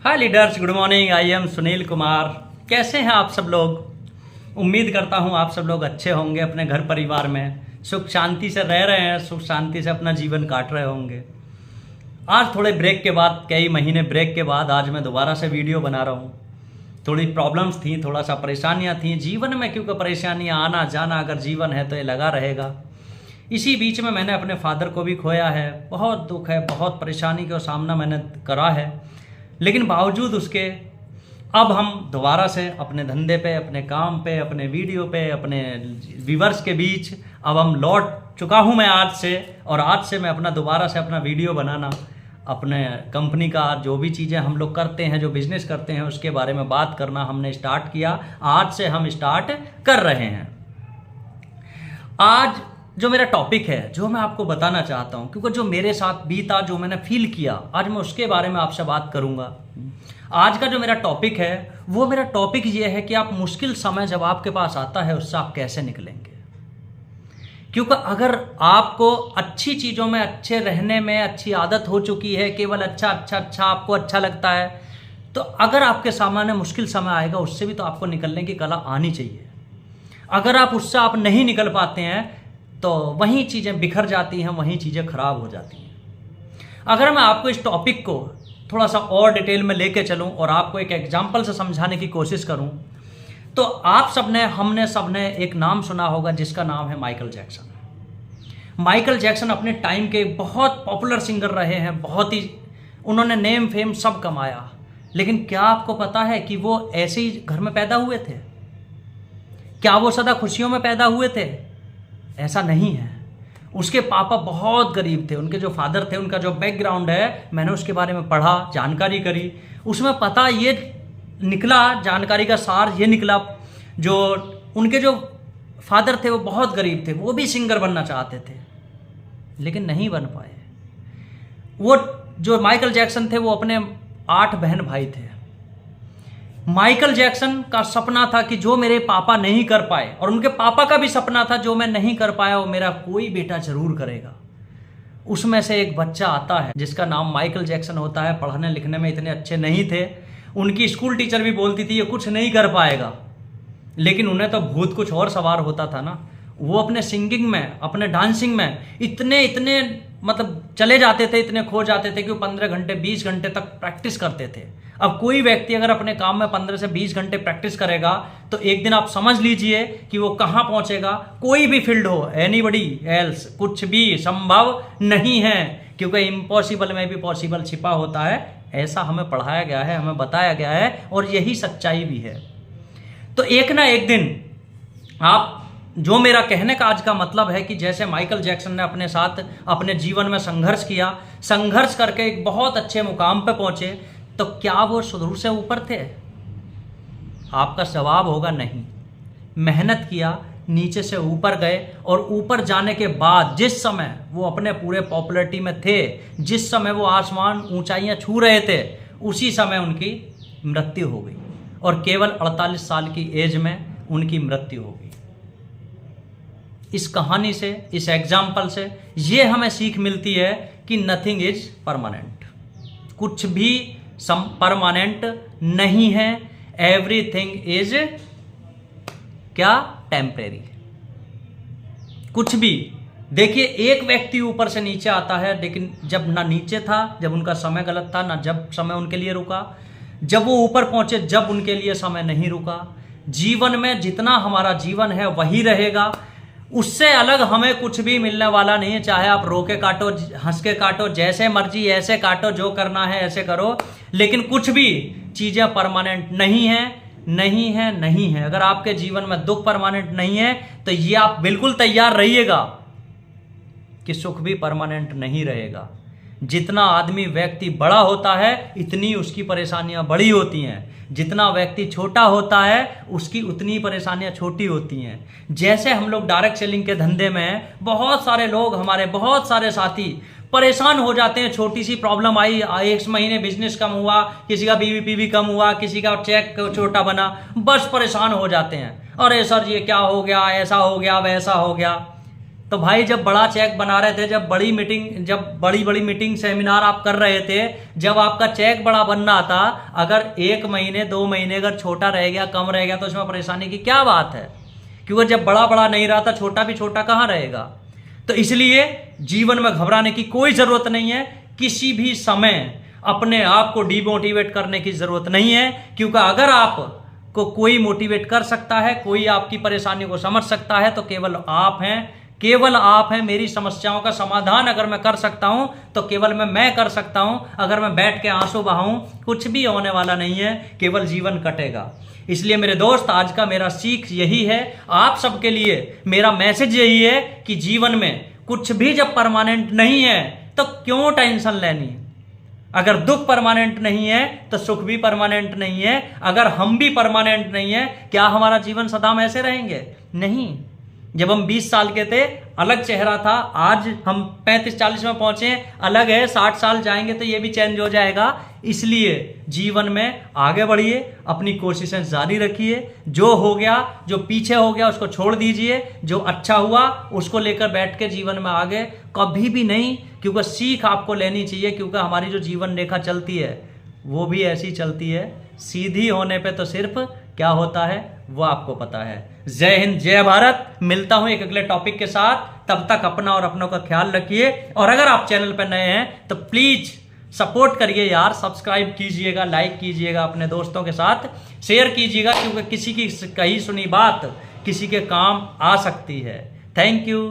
Hi leaders, good morning. I am Sunil Kumar. कैसे हैं आप सब लोग? उम्मीद करता हूं आप सब लोग अच्छे होंगे, अपने घर परिवार में सुख शांति से रह रहे हैं, सुख शांति से अपना जीवन काट रहे होंगे। आज थोड़े ब्रेक के बाद, कई महीने ब्रेक के बाद आज मैं दोबारा से वीडियो बना रहा हूं। थोड़ी प्रॉब्लम्स थी, थोड़ा सा परेशानियां थी जीवन में, क्योंकि परेशानियां आना जाना अगर जीवन है तो ये लगा रहेगा। इसी बीच में मैंने अपने फादर को भी खोया है। बहुत दुख है, बहुत परेशानी का सामना मैंने करा है, लेकिन बावजूद उसके अब हम दोबारा से अपने धंधे पे, अपने काम पे, अपने वीडियो पे, अपने व्यूवर्स के बीच अब हम लौट चुका हूँ मैं आज से। और आज से मैं अपना दोबारा से अपना वीडियो बनाना, अपने कंपनी का जो भी चीज़ें हम लोग करते हैं, जो बिज़नेस करते हैं, उसके बारे में बात करना हमने स्टार्ट किया। आज से हम स्टार्ट कर रहे हैं। आज जो मेरा टॉपिक है, जो मैं आपको बताना चाहता हूं, क्योंकि जो मेरे साथ बीता, जो मैंने फील किया, आज मैं उसके बारे में आपसे बात करूंगा। आज का जो मेरा टॉपिक है, वो मेरा टॉपिक ये है कि आप मुश्किल समय जब आपके पास आता है, उससे आप कैसे निकलेंगे। क्योंकि अगर आपको अच्छी चीज़ों में, अच्छे रहने में अच्छी आदत हो चुकी है, केवल अच्छा अच्छा अच्छा आपको अच्छा लगता है, तो अगर आपके सामने मुश्किल समय आएगा, उससे भी तो आपको निकलने की कला आनी चाहिए। अगर आप उससे आप नहीं निकल पाते हैं तो वहीं चीज़ें बिखर जाती हैं, वहीं चीज़ें खराब हो जाती हैं। अगर मैं आपको इस टॉपिक को थोड़ा सा और डिटेल में लेके चलूं और आपको एक एग्जांपल से समझाने की कोशिश करूं, तो आप सबने, हमने सबने एक नाम सुना होगा जिसका नाम है माइकल जैक्सन। माइकल जैक्सन अपने टाइम के बहुत पॉपुलर सिंगर रहे हैं, बहुत ही उन्होंने नेम फेम सब कमाया। लेकिन क्या आपको पता है कि वो ऐसे ही घर में पैदा हुए थे? क्या वो सदा खुशियों में पैदा हुए थे? ऐसा नहीं है। उसके पापा बहुत गरीब थे। उनके जो फादर थे, उनका जो बैकग्राउंड है, मैंने उसके बारे में पढ़ा, जानकारी करी, उसमें पता ये निकला, जानकारी का सार ये निकला, जो उनके जो फादर थे वो बहुत गरीब थे, वो भी सिंगर बनना चाहते थे लेकिन नहीं बन पाए। वो जो माइकल जैक्सन थे, वो अपने 8 बहन भाई थे। माइकल जैक्सन का सपना था कि जो मेरे पापा नहीं कर पाए, और उनके पापा का भी सपना था जो मैं नहीं कर पाया वो मेरा कोई बेटा जरूर करेगा। उसमें से एक बच्चा आता है जिसका नाम माइकल जैक्सन होता है। पढ़ने लिखने में इतने अच्छे नहीं थे। उनकी स्कूल टीचर भी बोलती थी ये कुछ नहीं कर पाएगा, लेकिन उन्हें तो भूत कुछ और सवार होता था ना। वो अपने सिंगिंग में, अपने डांसिंग में इतने मतलब चले जाते थे, इतने खो जाते थे कि वो 15 घंटे 20 घंटे तक प्रैक्टिस करते थे। अब कोई व्यक्ति अगर अपने काम में 15 से 20 घंटे प्रैक्टिस करेगा तो एक दिन आप समझ लीजिए कि वो कहाँ पहुंचेगा। कोई भी फील्ड हो, एनीबडी एल्स, कुछ भी संभव नहीं है, क्योंकि इम्पॉसिबल में भी पॉसिबल छिपा होता है। ऐसा हमें पढ़ाया गया है, हमें बताया गया है, और यही सच्चाई भी है। तो एक ना एक दिन आप, जो मेरा कहने का आज का मतलब है कि जैसे माइकल जैक्सन ने अपने साथ अपने जीवन में संघर्ष किया, संघर्ष करके एक बहुत अच्छे मुकाम पे पहुंचे, तो क्या वो शुरू से ऊपर थे? आपका जवाब होगा नहीं। मेहनत किया, नीचे से ऊपर गए, और ऊपर जाने के बाद जिस समय वो अपने पूरे पॉपुलैरिटी में थे, जिस समय वो आसमान ऊंचाइयां छू रहे थे, उसी समय उनकी मृत्यु हो गई, और केवल 48 साल की एज में उनकी मृत्यु हो गई। इस कहानी से, इस एग्जाम्पल से ये हमें सीख मिलती है कि नथिंग इज परमानेंट। कुछ भी परमानेंट नहीं है। एवरीथिंग इज क्या? टेम्परेरी। कुछ भी देखिए, एक व्यक्ति ऊपर से नीचे आता है, लेकिन जब ना नीचे था, जब उनका समय गलत था, ना जब समय उनके लिए रुका, जब वो ऊपर पहुंचे, जब उनके लिए समय नहीं रुका। जीवन में जितना हमारा जीवन है वही रहेगा, उससे अलग हमें कुछ भी मिलने वाला नहीं है। चाहे आप रो के काटो, हंस के काटो, जैसे मर्जी ऐसे काटो, जो करना है ऐसे करो, लेकिन कुछ भी चीजें परमानेंट नहीं है, नहीं है, नहीं है। अगर आपके जीवन में दुख परमानेंट नहीं है तो ये आप बिल्कुल तैयार रहिएगा कि सुख भी परमानेंट नहीं रहेगा। जितना आदमी, व्यक्ति बड़ा होता है, इतनी उसकी परेशानियां बड़ी होती हैं। जितना व्यक्ति छोटा होता है, उसकी उतनी परेशानियां छोटी होती हैं। जैसे हम लोग डायरेक्ट सेलिंग के धंधे में हैं, बहुत सारे लोग, हमारे बहुत सारे साथी परेशान हो जाते हैं। छोटी सी प्रॉब्लम आई, एक महीने बिजनेस कम हुआ, किसी का बीवीपीवी कम हुआ, किसी का चेक छोटा बना, बस परेशान हो जाते हैं। अरे सर ये क्या हो गया, ऐसा हो गया, वैसा हो गया। तो भाई जब बड़ा चेक बना रहे थे, जब बड़ी बड़ी मीटिंग सेमिनार आप कर रहे थे, जब आपका चेक बड़ा बन रहा था, अगर 1 महीने 2 महीने अगर छोटा रह गया, कम रह गया, तो उसमें परेशानी की क्या बात है? क्योंकि जब बड़ा बड़ा नहीं रहा था, छोटा भी छोटा कहाँ रहेगा? तो इसलिए जीवन में घबराने की कोई जरूरत नहीं है। किसी भी समय अपने आप को डिमोटिवेट करने की जरूरत नहीं है, क्योंकि अगर आप को कोई मोटिवेट कर सकता है, कोई आपकी परेशानी को समझ सकता है, तो केवल आप हैं, केवल आप हैं। मेरी समस्याओं का समाधान अगर मैं कर सकता हूं तो केवल मैं कर सकता हूं। अगर मैं बैठ के आंसू बहाऊं, कुछ भी होने वाला नहीं है, केवल जीवन कटेगा। इसलिए मेरे दोस्त, आज का मेरा सीख यही है, आप सबके लिए मेरा मैसेज यही है कि जीवन में कुछ भी जब परमानेंट नहीं है तो क्यों टेंशन लेनी? अगर दुख परमानेंट नहीं है तो सुख भी परमानेंट नहीं है। अगर हम भी परमानेंट नहीं है, क्या हमारा जीवन सदा में ऐसे रहेंगे? नहीं। जब हम 20 साल के थे अलग चेहरा था, आज हम 35-40 में पहुंचे अलग है। 60 साल जाएंगे तो ये भी चेंज हो जाएगा। इसलिए जीवन में आगे बढ़िए, अपनी कोशिशें जारी रखिए। जो हो गया, जो पीछे हो गया, उसको छोड़ दीजिए। जो अच्छा हुआ उसको लेकर बैठ के जीवन में आगे कभी भी नहीं, क्योंकि सीख आपको लेनी चाहिए। क्योंकि हमारी जो जीवन रेखा चलती है वो भी ऐसी चलती है, सीधी होने पे तो सिर्फ क्या होता है वो आपको पता है। जय हिंद, जय भारत। मिलता हूं एक अगले टॉपिक के साथ। तब तक अपना और अपनों का ख्याल रखिए। और अगर आप चैनल पर नए हैं तो प्लीज सपोर्ट करिए यार, सब्सक्राइब कीजिएगा, लाइक कीजिएगा, अपने दोस्तों के साथ शेयर कीजिएगा, क्योंकि किसी की कही सुनी बात किसी के काम आ सकती है। Thank you.